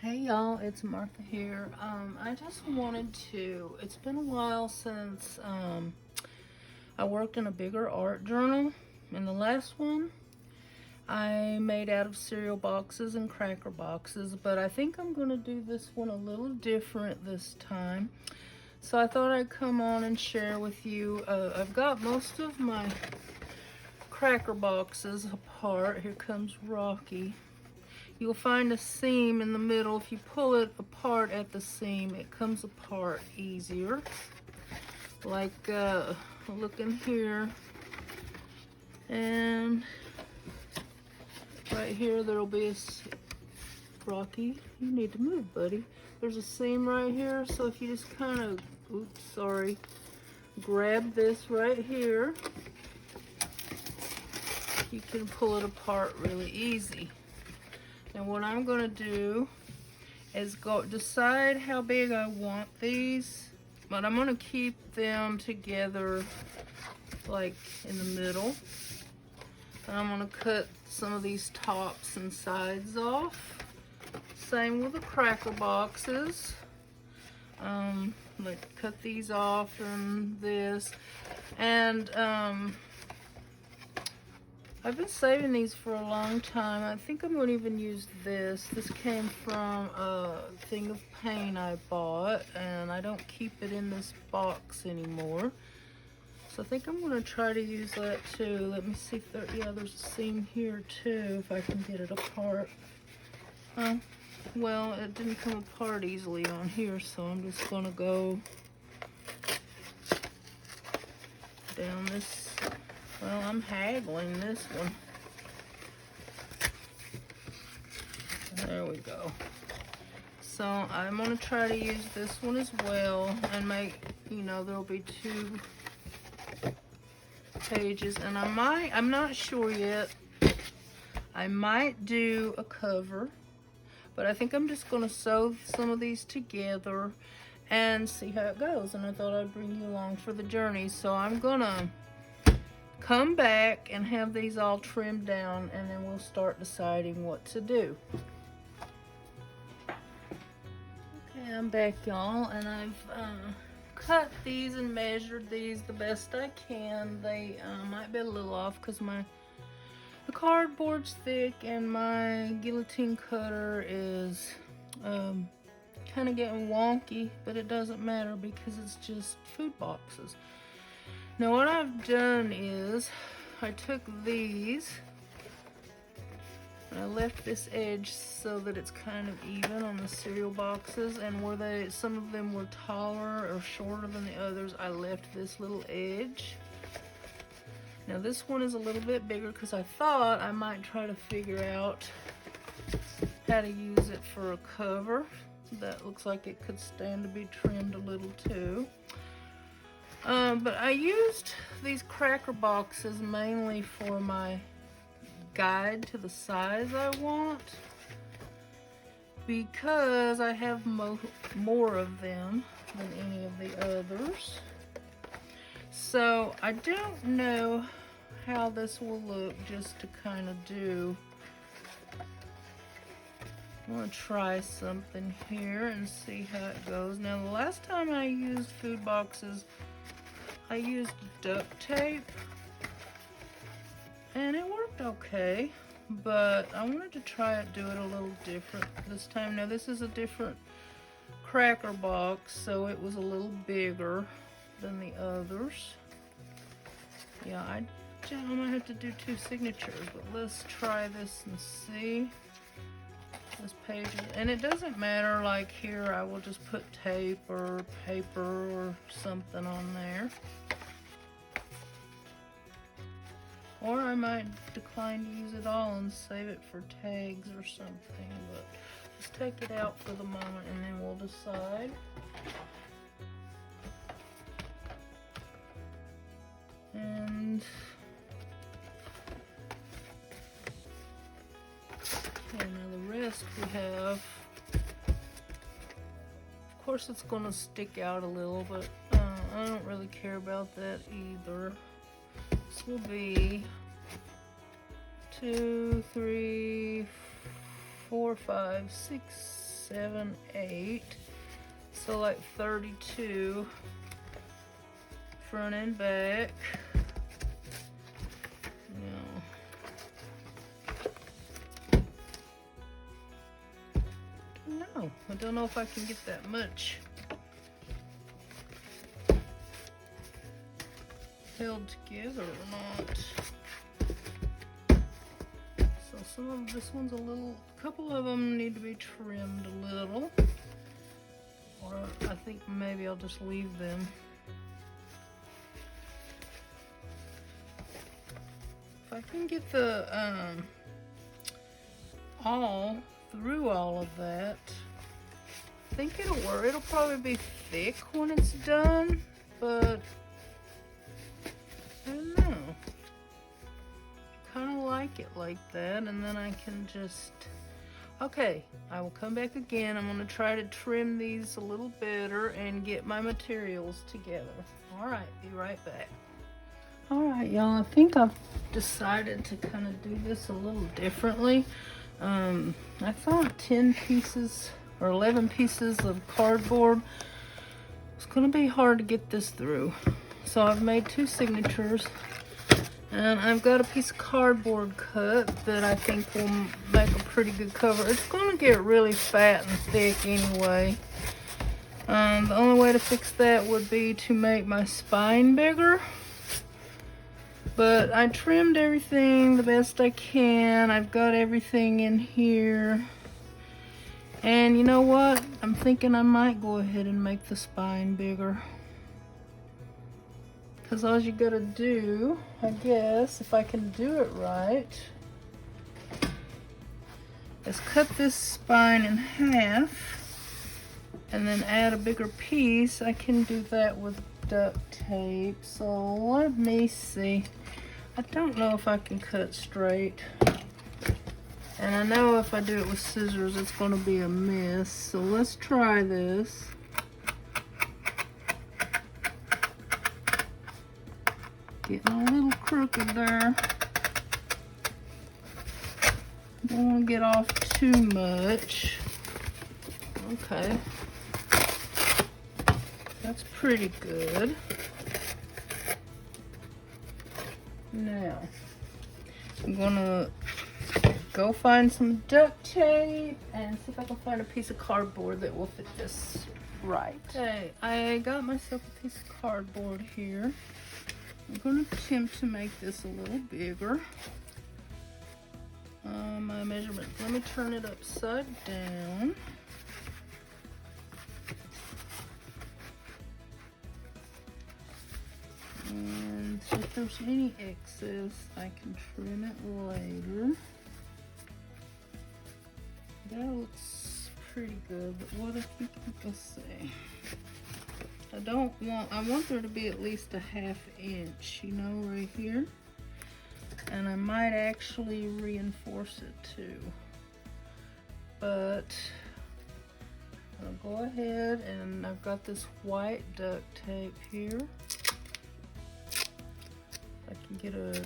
Hey y'all, it's Martha here. I just wanted to, it's been a while since I worked in a bigger art journal. In the last one, I made out of cereal boxes and cracker boxes, but I think I'm going to do this one a little different this time. So I thought I'd come on and share with you. I've got most of my cracker boxes apart. Here comes Rocky. You'll find a seam in the middle. If you pull it apart at the seam, it comes apart easier. Like, look in here. And right here, there'll be Rocky, you need to move, buddy. There's a seam right here, so if you just kind of, oops, sorry, grab this right here, you can pull it apart really easy. Now what I'm going to do is decide how big I want these, but I'm going to keep them together like in the middle. And I'm going to cut some of these tops and sides off. Same with the cracker boxes. Like cut these off and this. And I've been saving these for a long time. I think I'm going to even use this. This came from a thing of paint I bought, and I don't keep it in this box anymore. So I think I'm going to try to use that too. Let me see if yeah, there's a seam here too, if I can get it apart. Well, it didn't come apart easily on here, so I'm just going to go down this. Well, I'm haggling this one. There we go. So I'm going to try to use this one as well and make, you know, there'll be 2 pages. And I'm not sure yet. I might do a cover, but I think I'm just going to sew some of these together and see how it goes. And I thought I'd bring you along for the journey. So I'm going to come back and have these all trimmed down, and then we'll start deciding what to do. Okay, I'm back, y'all, and I've cut these and measured these the best I can. They might be a little off because the cardboard's thick and my guillotine cutter is kind of getting wonky, but it doesn't matter because it's just food boxes. Now what I've done is I took these and I left this edge so that it's kind of even on the cereal boxes, and where some of them were taller or shorter than the others, I left this little edge. Now this one is a little bit bigger because I thought I might try to figure out how to use it for a cover. That looks like it could stand to be trimmed a little too. But I used these cracker boxes mainly for my guide to the size I want, because I have more of them than any of the others. So I don't know how this will look just to kind of do. I want to try something here and see how it goes. Now the last time I used food boxes, I used duct tape, and it worked okay, but I wanted to do it a little different this time. Now this is a different cracker box, so it was a little bigger than the others. Yeah, I might have to do 2 signatures, but let's try this and see. This page, and it doesn't matter, like here I will just put tape or paper or something on there, or I might decline to use it all and save it for tags or something, but let's take it out for the moment and then we'll decide. And okay, now the rest we have, of course it's going to stick out a little, but I don't really care about that either. This will be 2, 3, 4, 5, 6, 7, 8. So like 32 front and back. No, I don't know if I can get that much held together or not. So some of this one's a couple of them need to be trimmed a little. Or I think maybe I'll just leave them. If I can get the all through all of that, I think it'll work. It'll probably be thick when it's done, but I don't know. Kind of like it like that, and then I can just, okay, I will come back again. I'm going to try to trim these a little better and get my materials together. All right, be right back. All right, y'all, I think I've decided to kind of do this a little differently. I thought 10 pieces or 11 pieces of cardboard was going to be hard to get this through. So I've made 2 signatures, and I've got a piece of cardboard cut that I think will make a pretty good cover. It's going to get really fat and thick anyway. The only way to fix that would be to make my spine bigger. But I trimmed everything the best I can. I've got everything in here. And you know what? I'm thinking I might go ahead and make the spine bigger. Because all you gotta do, I guess, if I can do it right, is cut this spine in half and then add a bigger piece. I can do that with duct tape. So let me see. I don't know if I can cut straight. And I know if I do it with scissors, it's going to be a mess. So let's try this. Getting a little crooked there. Don't want to get off too much. Okay. That's pretty good. Now, I'm gonna go find some duct tape and see if I can find a piece of cardboard that will fit this right. Okay, I got myself a piece of cardboard here. I'm gonna attempt to make this a little bigger. My measurement, let me turn it upside down. And if there's any excess, I can trim it later. That looks pretty good, but what if you can, let's see. I want there to be at least a 1/2 inch, you know, right here. And I might actually reinforce it too. But I'll go ahead, and I've got this white duct tape here. I can get a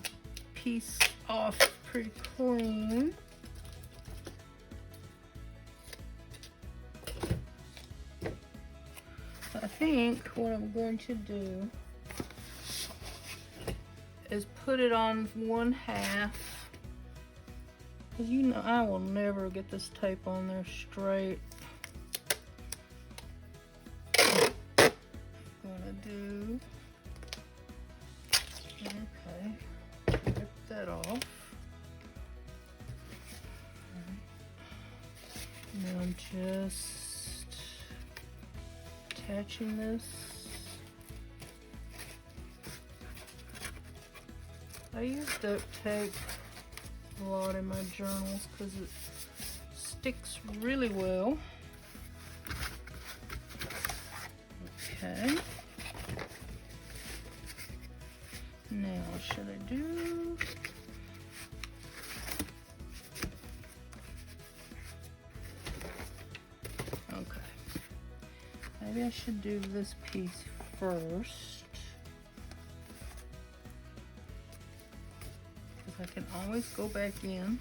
piece off pretty clean. I think what I'm going to do is put it on 1/2. Because you know I will never get this tape on there straight. I'm gonna do, okay, rip that off. Now I'm just attaching this. I use duct tape a lot in my journals because it sticks really well. Okay. Now, what should I do? Okay. Maybe I should do this piece first. I can always go back in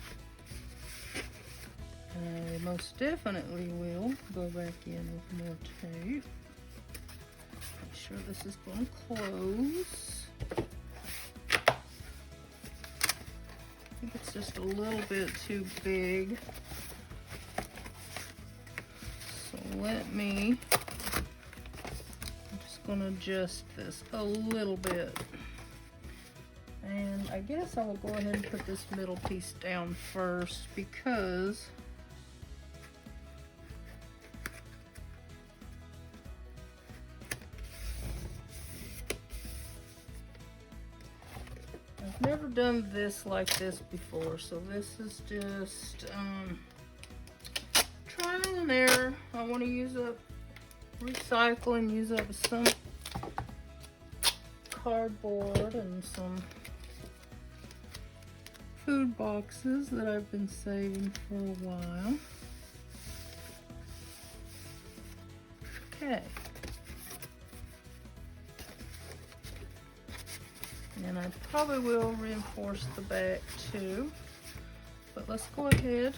I most definitely will go back in with more tape. Make sure this is going to close. I think it's just a little bit too big. So I'm just going to adjust this a little bit. And I guess I will go ahead and put this middle piece down first because I've never done this like this before, so this is just trial and error. I want to recycle and use up some cardboard and some food boxes that I've been saving for a while. Okay. And I probably will reinforce the back too, but let's go ahead.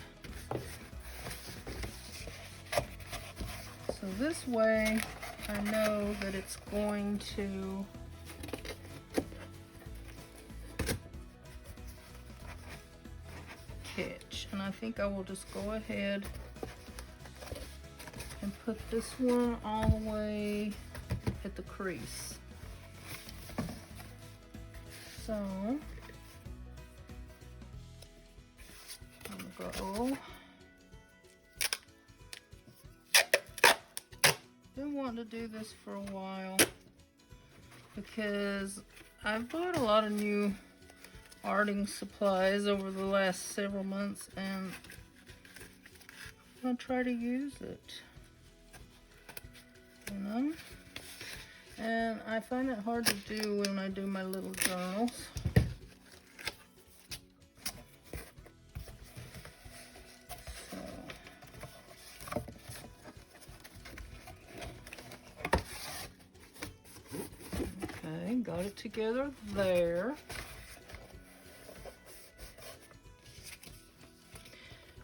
So this way I know that it's going to catch. And I think I will just go ahead and put this one all the way at the crease. So I'm gonna go. Been wanting to do this for a while because I've bought a lot of new arting supplies over the last several months, and I'm gonna try to use it, you know. And I find it hard to do when I do my little journals. So. Okay, got it together there.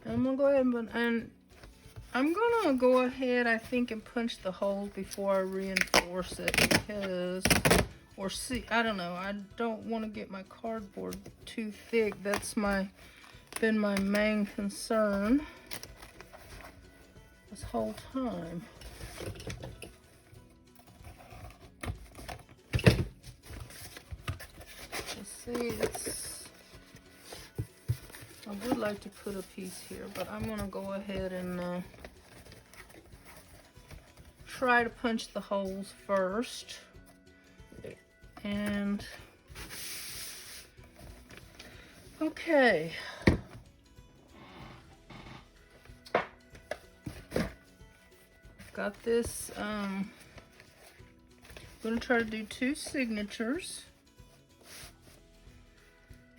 And I'm gonna go ahead and I'm gonna go ahead, I think, and punch the holes before I reinforce it because, or see, I don't know, I don't want to get my cardboard too thick. That's been my main concern this whole time. Let's see, I would like to put a piece here, but I'm gonna go ahead and try to punch the holes first. And okay. Got this, I'm gonna try to do 2 signatures.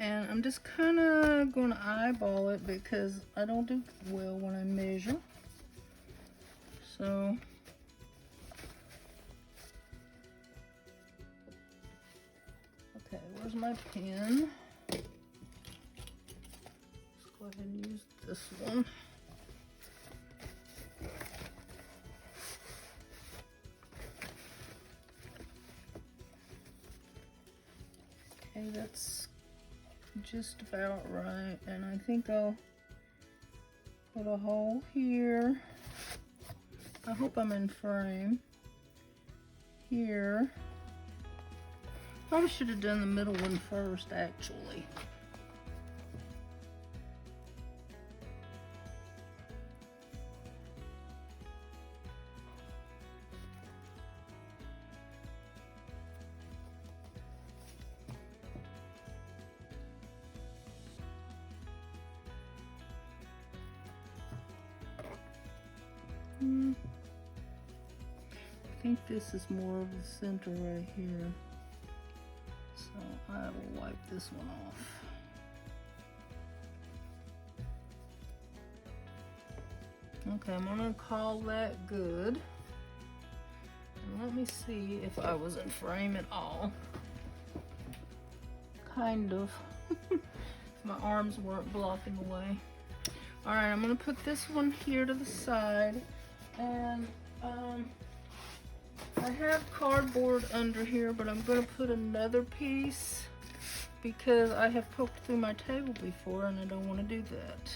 And I'm just kind of going to eyeball it because I don't do well when I measure. So, okay, where's my pen? Let's go ahead and use this one. Okay, that's just about right, and I think I'll put a hole here. I hope I'm in frame here. Probably should have done the middle one first, actually. I think this is more of the center right here, so I will wipe this one off. Okay, I'm gonna call that good. And let me see if I was in frame at all. Kind of. My arms weren't blocking the way. All right, I'm gonna put this one here to the side, and I have cardboard under here, but I'm gonna put another piece because I have poked through my table before and I don't want to do that.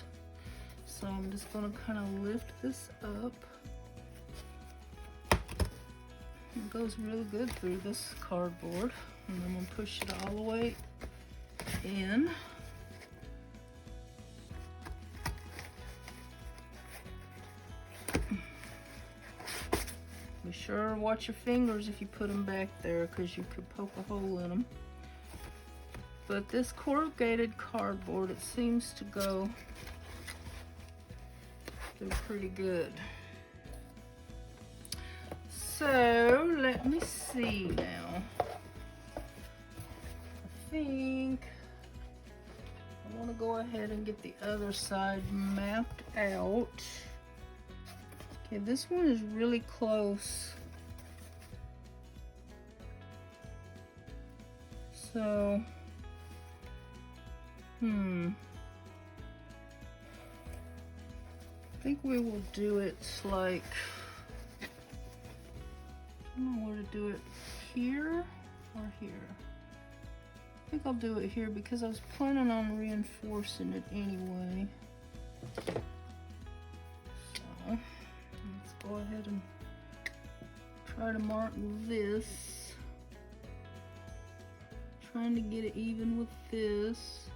So I'm just gonna kind of lift this up. It goes really good through this cardboard, and I'm gonna push it all the way in. Be sure to watch your fingers if you put them back there, because you could poke a hole in them. But this corrugated cardboard, it seems to go through pretty good. So let me see now. I think I want to go ahead and get the other side mapped out. Okay, this one is really close. So, I think we will do it like, I don't know where to do it, here or here. I think I'll do it here because I was planning on reinforcing it anyway. So, let's go ahead and try to mark this. Trying to get it even with this.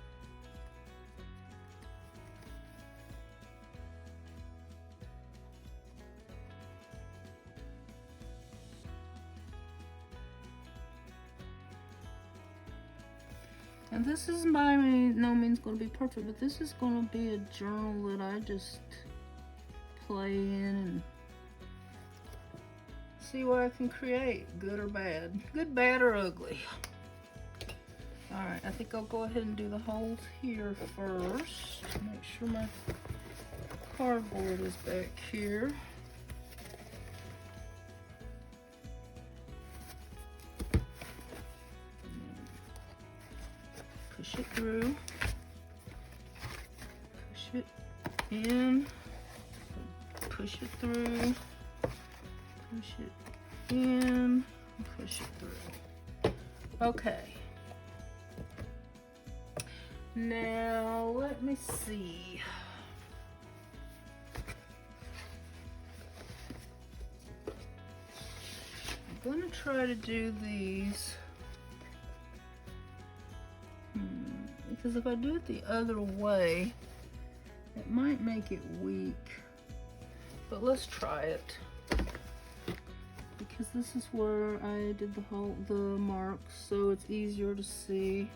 And this is by no means going to be perfect, but this is going to be a journal that I just play in and see what I can create, good or bad. Good, bad, or ugly. Alright, I think I'll go ahead and do the holes here first. Make sure my cardboard is back here. Push it through. Push it in. Push it through. Push it in. Push it through. Okay. Now, let me see. I'm gonna try to do these. Because if I do it the other way, it might make it weak. But let's try it. Because this is where I did the marks, so it's easier to see.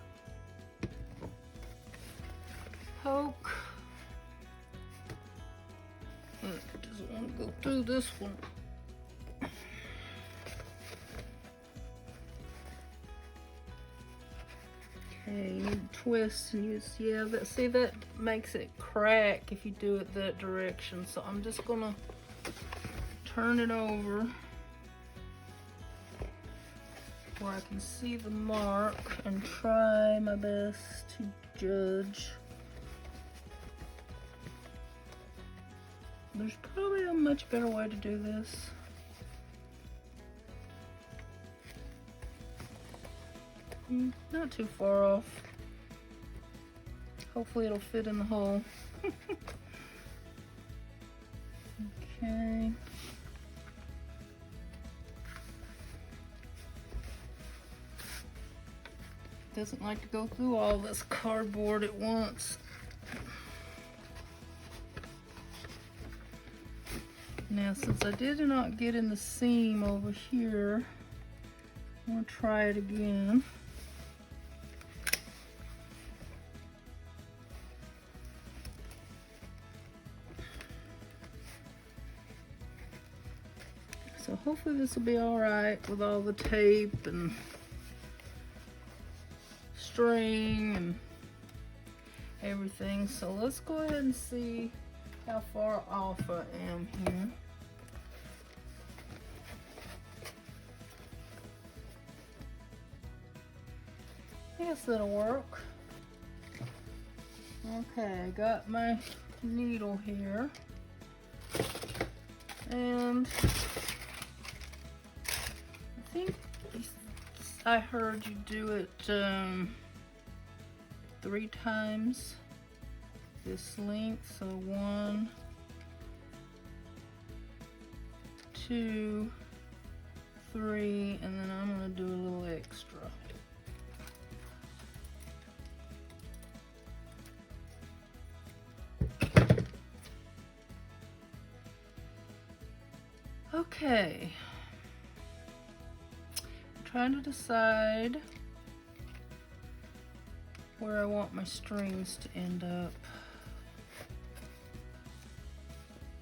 Poke. Just want to go through this one. Okay, you need to twist and use, yeah, see, that makes it crack if you do it that direction. So I'm just gonna turn it over where I can see the mark and try my best to judge. There's probably a much better way to do this. Not too far off. Hopefully it'll fit in the hole. Okay. Doesn't like to go through all this cardboard at once. Now, since I did not get in the seam over here, I'm gonna try it again. So hopefully this will be all right with all the tape and string and everything. So let's go ahead and see how far off I am here. I guess that'll work. Okay, I got my needle here. And I think I heard you do it 3 times this length. So 1, 2, 3, and then I'm gonna do a little extra. Okay, I'm trying to decide where I want my strings to end up.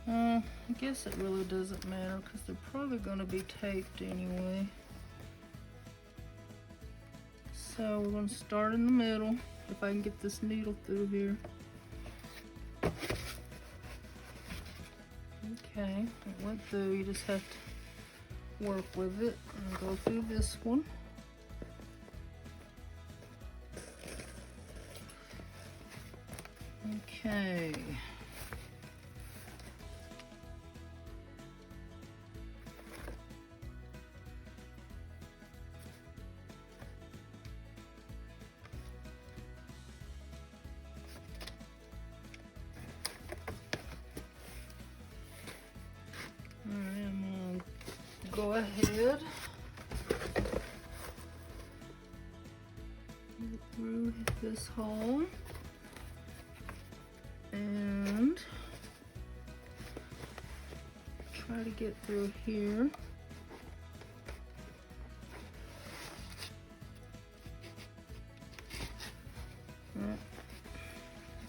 I guess it really doesn't matter because they're probably going to be taped anyway. So we're going to start in the middle, if I can get this needle through here. Okay, it went through. You just have to work with it and go through this one. Okay. Go ahead through this hole and try to get through here.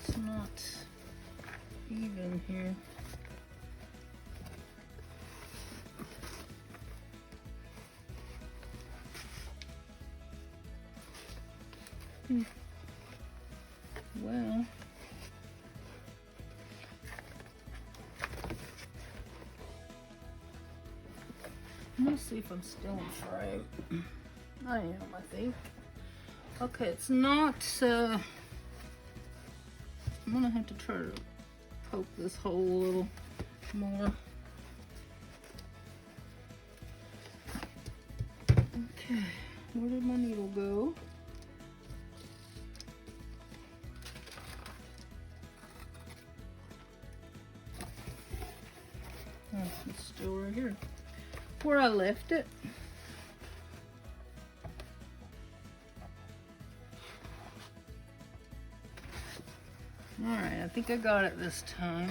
It's not even here. Well, let me see if I'm still in frame. I am, I think. Okay, it's not, I'm gonna have to try to poke this hole a little more. Okay, where did my needle go? Oh, it's still right here, where I left it. All right, I think I got it this time.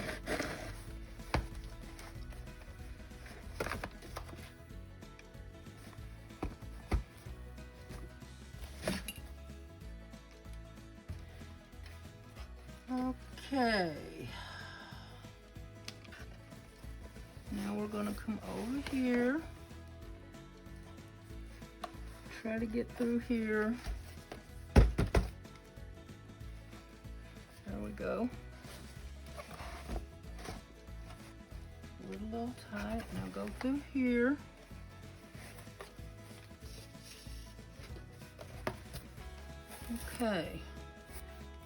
Okay. Now we're gonna come over here. Try to get through here. There we go. A little tight. Now go through here. Okay.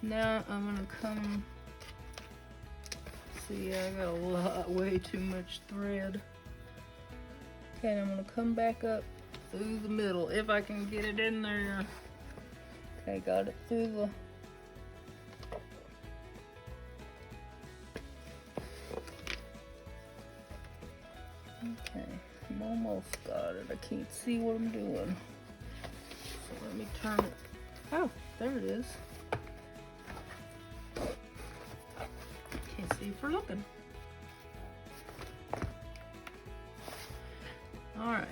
Now I'm gonna come. See, I got a lot, way too much thread. Okay, I'm gonna come back up through the middle if I can get it in there. Okay, got it through the. Okay, I'm almost got it. I can't see what I'm doing. So let me turn it. Oh, there it is. Can't see for looking. All right.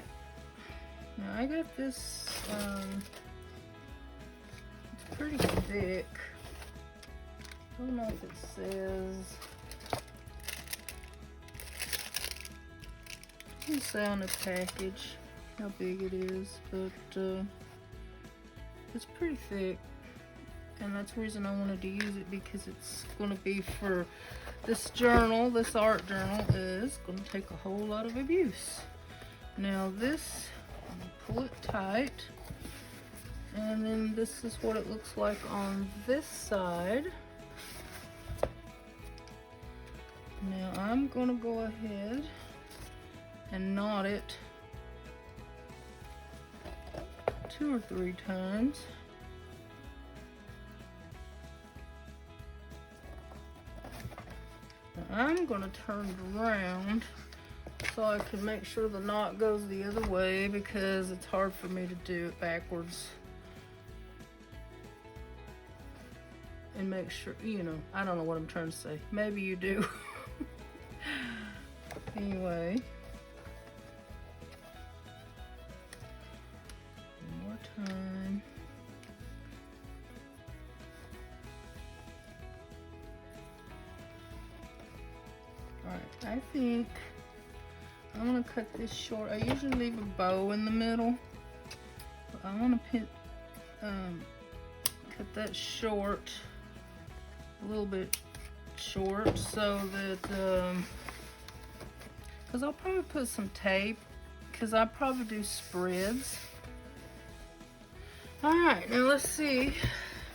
Now I got this. It's pretty thick. I don't know if it says. It doesn't say on the package how big it is, but it's pretty thick. And that's the reason I wanted to use it, because it's going to be for this journal. This art journal is going to take a whole lot of abuse. Now this, I'm going to pull it tight, and then this is what it looks like on this side. Now I'm gonna go ahead and knot it 2 or 3 times. Now I'm gonna turn it around so I can make sure the knot goes the other way, because it's hard for me to do it backwards. And make sure, you know, I don't know what I'm trying to say. Maybe you do. Anyway. One more time. Alright, I think I'm gonna cut this short. I usually leave a bow in the middle. But I wanna cut that short, a little bit short, so that, because I'll probably put some tape, because I'll probably do spreads. Alright, now let's see.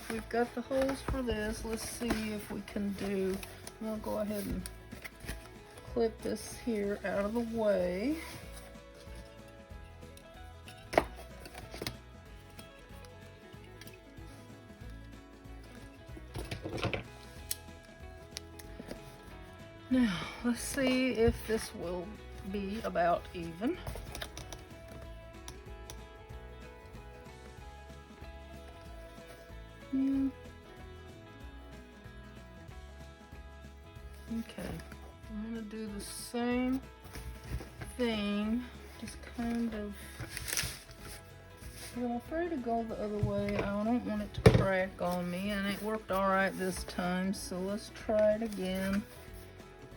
We've got the holes for this. Let's see if we can do, I'm gonna go ahead and clip this here out of the way. Now, let's see if this will be about even. Yeah. Okay, I'm gonna do the same thing, just kind of, I'm afraid to go the other way. I don't want it to crack on me, and it worked all right this time, so let's try it again.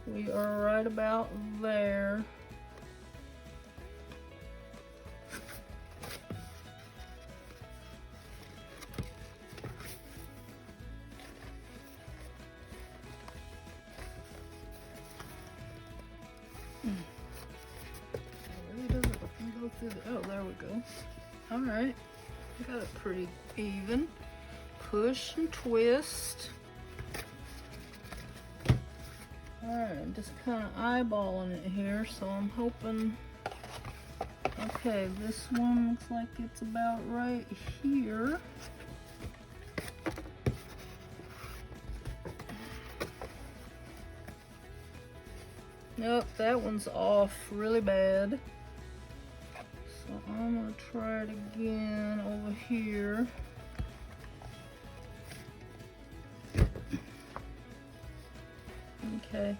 We are right about there. It really doesn't go through the, oh, there we go. All right, got it pretty even. Push and twist. Alright, I'm just kind of eyeballing it here, so I'm hoping, okay, this one looks like it's about right here. Nope, that one's off really bad. So I'm gonna try it again over here. Okay.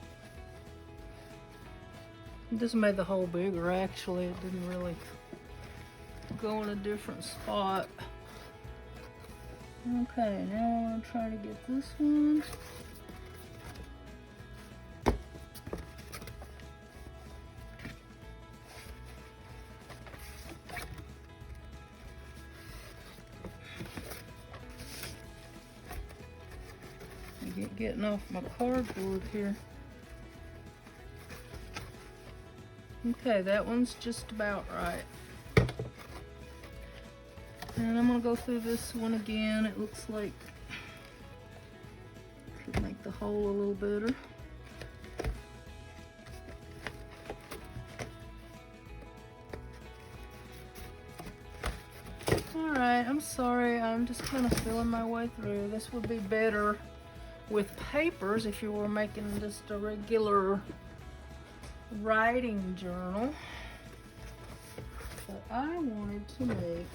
This made the hole bigger, actually. It didn't really go in a different spot. Okay, now I'm gonna try to get this one. Getting off my cardboard here. Okay, that one's just about right. And I'm gonna go through this one again. It looks like could make the hole a little better. Alright, I'm sorry, I'm just kind of feeling my way through. This would be better with papers if you were making just a regular writing journal. But I wanted to make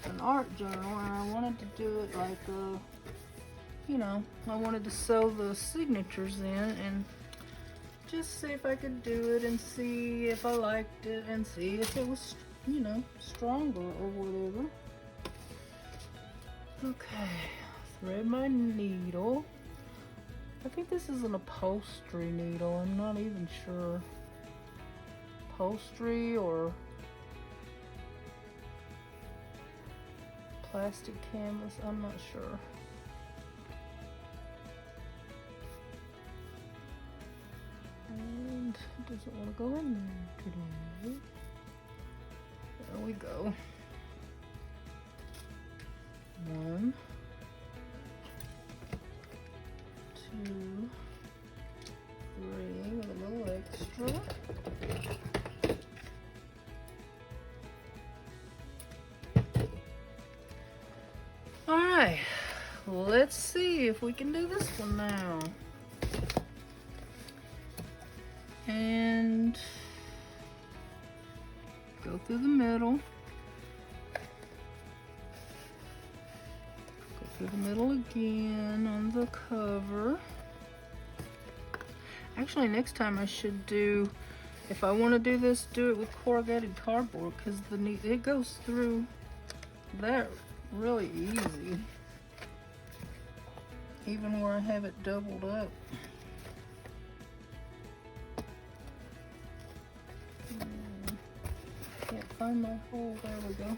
an art journal, and I wanted to do it like a, you know, I wanted to sew the signatures in and just see if I could do it and see if I liked it and see if it was, you know, stronger or whatever. Okay. Thread my needle. I think this is an upholstery needle. I'm not even sure. Upholstery or plastic canvas. I'm not sure. And it doesn't want to go in there today. There we go. 1, 2, 3 with a little extra. All right, let's see if we can do this one now. And go through the middle. Go through the middle again on the cover. Actually, next time I should do, if I want to do this, do it with corrugated cardboard, because it goes through that really easy, even where I have it doubled up. Can't find my hole. There we go.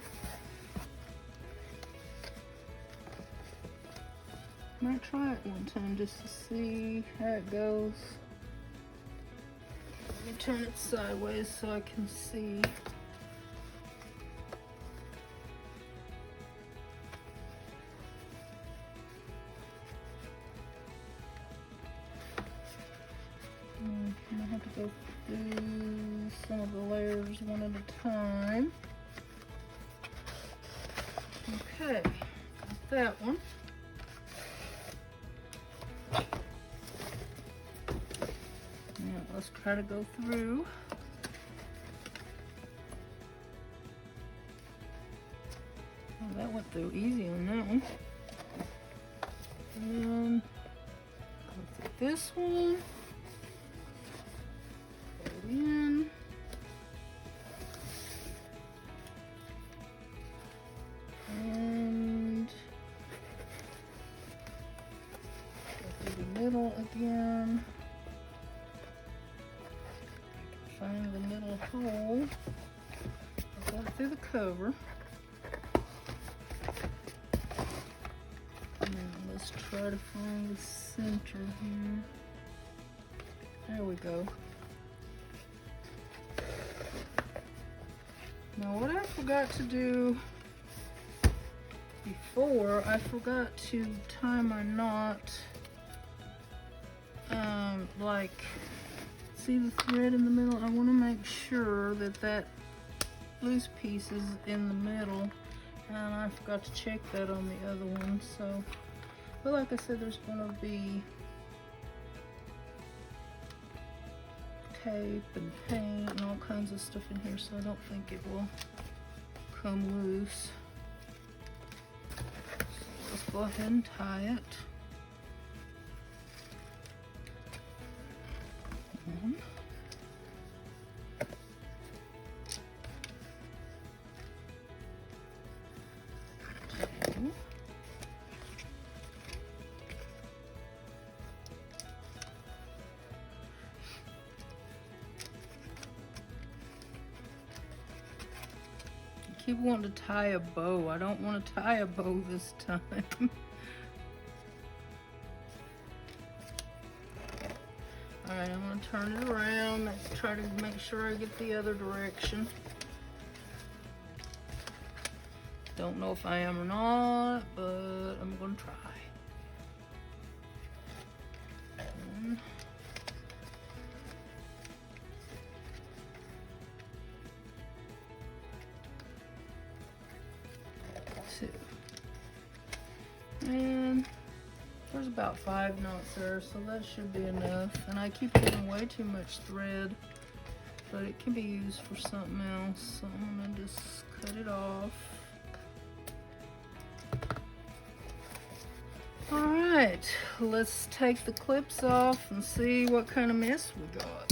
Might try it one time just to see how it goes. Let me turn it sideways so I can see. I'm gonna have to go through some of the layers one at a time. Okay, got that one. Now let's try to go through. Oh, that went through easy on that one. And go through this one. In. And go through the middle again. Find the middle hole. Go through the cover. Now let's try to find the center here. There we go. Now what I forgot to do before, I forgot to tie my knot, like, see the thread in the middle? I want to make sure that that loose piece is in the middle, and I forgot to check that on the other one. So, but like I said, there's going to be tape and paint and all kinds of stuff in here, so I don't think it will come loose. So let's go ahead and tie it. One. Two. I keep wanting to tie a bow. I don't want to tie a bow this time. Alright, I'm going to turn it around. Try to make sure I get the other direction. Don't know if I am or not, but I'm going to try. One. Two. And there's about 5 knots there, so that should be enough. And I keep getting way too much thread, but it can be used for something else. So I'm gonna just cut it off. All right, let's take the clips off and see what kind of mess we got.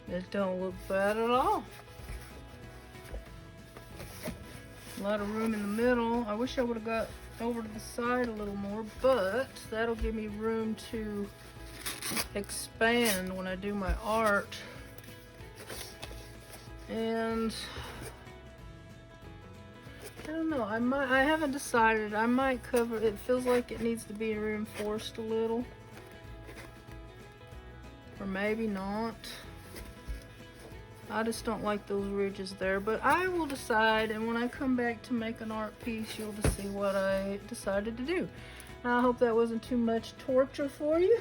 It don't look bad at all. A lot of room in the middle. I wish I would have got over to the side a little more, but that'll give me room to expand when I do my art. And I don't know, I haven't decided. I might cover it. Feels like it needs to be reinforced a little, or maybe not. I just don't like those ridges there, but I will decide, and when I come back to make an art piece, you'll just see what I decided to do. I hope that wasn't too much torture for you.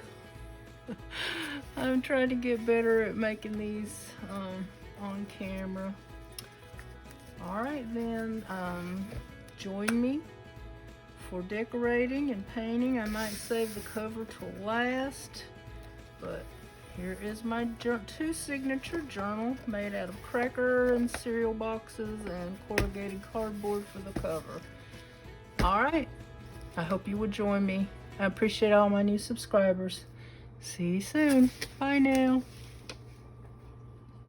I'm trying to get better at making these on camera. Alright then, join me for decorating and painting. I might save the cover till last, but here is my two signature journal made out of cracker and cereal boxes and corrugated cardboard for the cover. Alright, I hope you will join me. I appreciate all my new subscribers. See you soon. Bye now.